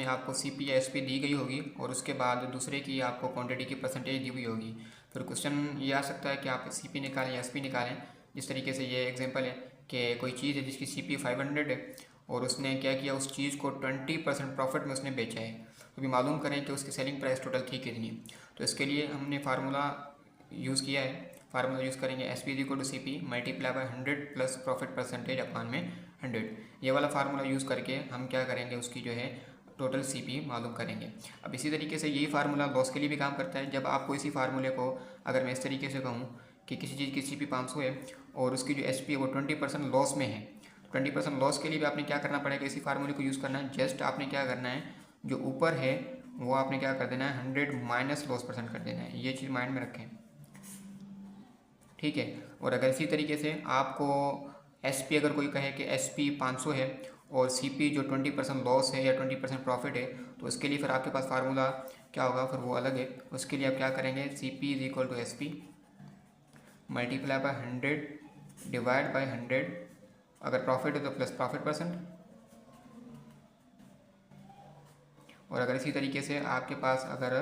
में आपको CP या SP दी गई होगी और उसके बाद दूसरे की आपको क्वांटिटी की परसेंटेज दी हुई होगी। फिर क्वेश्चन ये आ सकता है कि आप CP निकालें या SP निकालें। जिस तरीके से ये एग्जांपल है कि कोई चीज़ है जिसकी CP 500 है और उसने क्या किया, उस चीज़ को 20% प्रॉफिट में उसने बेचा है। तो अभी मालूम करें कि उसकी सेलिंग प्राइस टोटल थी कितनी। तो इसके लिए हमने फार्मूला यूज़ किया है। फार्मूला यूज़ करेंगे SP = CP multiply by 100 plus profit percentage upon में 100। ये वाला फार्मूला यूज़ करके हम क्या करेंगे, उसकी जो है टोटल CP मालूम करेंगे। अब इसी तरीके से यही फार्मूला लॉस के लिए भी काम करता है। जब आपको इसी फार्मूले को अगर मैं इस तरीके से कहूँ कि किसी चीज़ की CP 500 है और उसकी जो SP है वो 20% लॉस में है, 20% लॉस के लिए भी आपने क्या करना पड़ेगा, इसी फार्मूले को यूज़ करना है। जस्ट आपने क्या करना है, जो ऊपर है वो आपने क्या कर देना है, 100 माइनस लॉस परसेंट कर देना है। ये चीज़ माइंड में रखें, ठीक है। और अगर इसी तरीके से आपको SP अगर कोई कहे कि SP 500 है और CP जो 20% लॉस है या 20% प्रॉफिट है, तो उसके लिए फिर आपके पास फार्मूला क्या होगा, फिर वो अलग है। उसके लिए आप क्या करेंगे, CP = SP multiply by 100 divide by 100। अगर प्रॉफिट है तो प्लस प्रॉफिट परसेंट, और अगर इसी तरीके से आपके पास अगर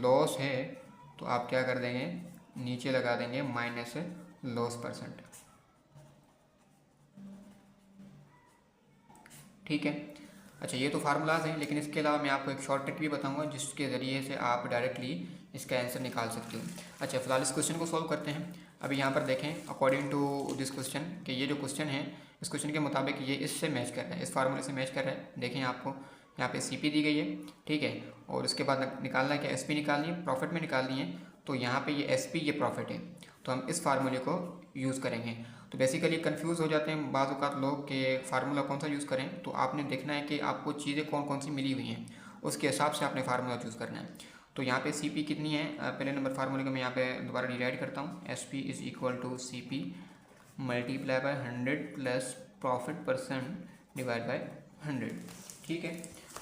लॉस है तो आप क्या कर देंगे, नीचे लगा देंगे माइनस लॉस परसेंट, ठीक है। अच्छा, ये तो फार्मूलाज हैं, लेकिन इसके अलावा मैं आपको एक शॉर्ट ट्रिक भी बताऊंगा जिसके ज़रिए से आप डायरेक्टली इसका आंसर निकाल सकते हो। अच्छा, फिलहाल इस क्वेश्चन को सॉल्व करते हैं। अभी यहाँ पर देखें, अकॉर्डिंग टू दिस क्वेश्चन, कि ये जो क्वेश्चन है इस क्वेश्चन के मुताबिक ये इससे मैच कर रहा है, इस फार्मूले से मैच कर रहा है। देखें, आपको यहाँ पे CP दी गई है, ठीक है, और उसके बाद निकालना है क्या, SP निकालनी है, प्रॉफिट में निकालनी है। तो यहाँ पे ये SP ये प्रॉफिट है, तो हम इस फार्मूले को यूज़ करेंगे। तो बेसिकली कंफ्यूज हो जाते हैं बाज़ औक़ात लोग कि फार्मूला कौन सा यूज़ करें। तो आपने देखना है कि आपको चीज़ें कौन कौन सी मिली हुई हैं, उसके हिसाब से आपने फार्मूला चूज़ करना है। तो यहाँ पे CP कितनी है, पहले नंबर फार्मूले को मैं यहाँ पे दोबारा डिवाइड करता हूँ। SP = CP multiply by 100 plus profit percent divide by 100, ठीक है।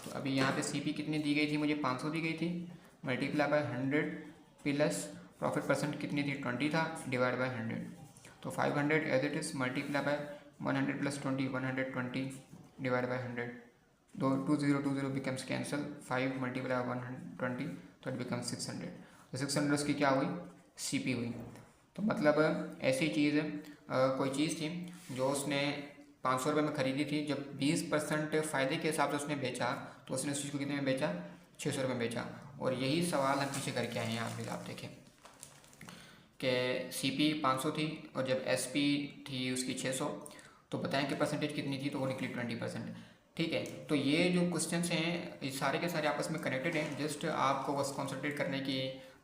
तो अभी यहाँ पे CP कितनी दी गई थी, मुझे 500 दी गई थी, multiply by 100 plus profit percent कितनी थी, 20 था, डिवाइड बाय 100। तो 500 as it is multiply by 100 plus 20, 120 divide by 100। दो 20 बिकम्स कैंसल, 5 मल्टीप्लाई 120 तो इट बिकम्स 600। तो 600 उसकी क्या हुई, CP हुई। तो मतलब ऐसी चीज़ कोई चीज़ थी जो उसने 500 रुपये में ख़रीदी थी, जब 20% फ़ायदे के हिसाब से उसने बेचा तो उसने उस चीज़ को कितने में बेचा, 600 रुपये में बेचा। और यही सवाल हम पीछे करके आए हैं। आप देखें कि CP 500 थी और जब SP थी उसकी 600, तो बताएं कि परसेंटेज कितनी थी, तो वो निकली 20%, ठीक है। तो ये जो क्वेश्चन हैं ये सारे के सारे आपस में कनेक्टेड हैं, जस्ट आपको बस कॉन्सेंट्रेट करने की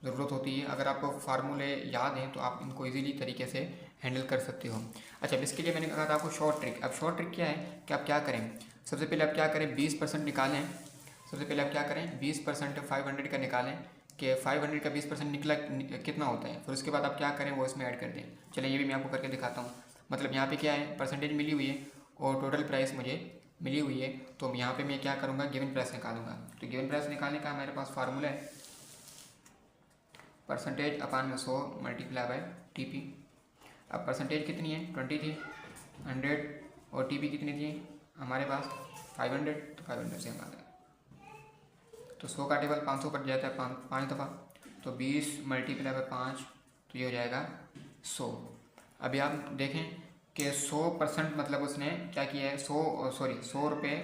ज़रूरत होती है। अगर आपको फार्मूले याद हैं तो आप इनको इजीली तरीके से हैंडल कर सकते हो। अच्छा, अब इसके लिए मैंने कहा था आपको शॉर्ट ट्रिक। अब शॉर्ट ट्रिक क्या है कि आप क्या करें, सबसे पहले आप क्या करें, 20% निकालें। सबसे पहले आप क्या करें, 20% 500 का निकालें कि 500 का 20% निकला कितना होता है। फिर उसके बाद आप क्या करें, वो इसमें ऐड कर दें। चलिए ये भी मैं आपको करके दिखाता हूँ। मतलब यहाँ पे क्या है, परसेंटेज मिली हुई है और टोटल प्राइस मुझे मिली हुई है। तो यहाँ पे मैं क्या करूँगा, गिवन प्राइस निकालूंगा। तो गिवन प्राइस निकालने का मेरे पास फार्मूला है, परसेंटेज अपान में 100 मल्टीप्लाई बाय TP। अब परसेंटेज कितनी है, 20 थी, 100, और TP कितनी थी हमारे पास, 500। तो 500 से हमारा तो 100 का टेबल 500 कट जाता है 5 दफ़ा, तो 20 मल्टीप्लाई बाय 5, तो ये हो जाएगा 100। अभी आप देखें कि 100% मतलब उसने क्या किया है, 100 रुपये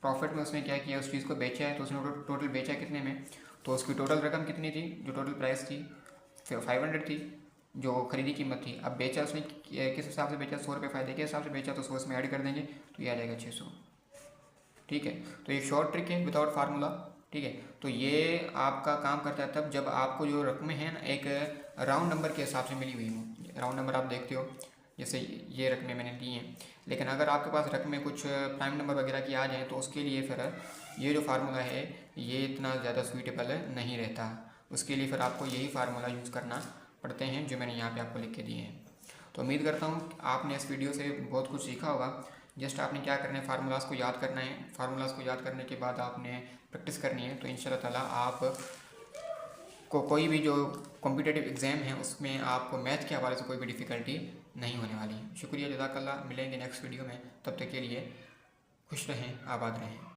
प्रॉफिट में उसने क्या किया, उस चीज़ को बेचा है। तो उसने टोटल बेचा कितने में, तो उसकी टोटल रकम कितनी थी, जो टोटल प्राइस थी 500 थी, जो खरीदी कीमत थी। अब बेचा उसने किस हिसाब से बेचा, 100 रुपये फ़ायदे के हिसाब से बेचा, तो 100 इसमें ऐड कर देंगे तो ये आ जाएगा 600, ठीक है। तो ये शॉर्ट ट्रिक है विदाउट फार्मूला, ठीक है। तो ये आपका काम करता है तब जब आपको जो रकमें हैं ना एक राउंड नंबर के हिसाब से मिली हुई हो। राउंड नंबर आप देखते हो, जैसे ये रकमें मैंने ली हैं, लेकिन अगर आपके पास रकमें कुछ प्राइम नंबर वगैरह की आ जाएँ तो उसके लिए फिर ये जो फार्मूला है ये इतना ज़्यादा सूटेबल नहीं रहता। उसके लिए फिर आपको यही फार्मूला यूज़ करना पड़ते हैं जो मैंने यहाँ पे आपको लिख के दिए हैं। तो उम्मीद करता हूँ आपने इस वीडियो से बहुत कुछ सीखा होगा। जस्ट आपने क्या करना है, फार्मूलाज़ को याद करना है। फार्मूलाज़ को याद करने के बाद आपने प्रैक्टिस करनी है, तो इंशाल्लाह ताला आप को कोई भी जो कॉम्पिटिटिव एग्ज़ाम है उसमें आपको मैथ के हवाले से कोई भी डिफ़िकल्टी नहीं होने वाली। शुक्रिया, जज़ाकल्लाह। मिलेंगे नेक्स्ट वीडियो में, तब तक के लिए खुश रहें, आबाद रहें।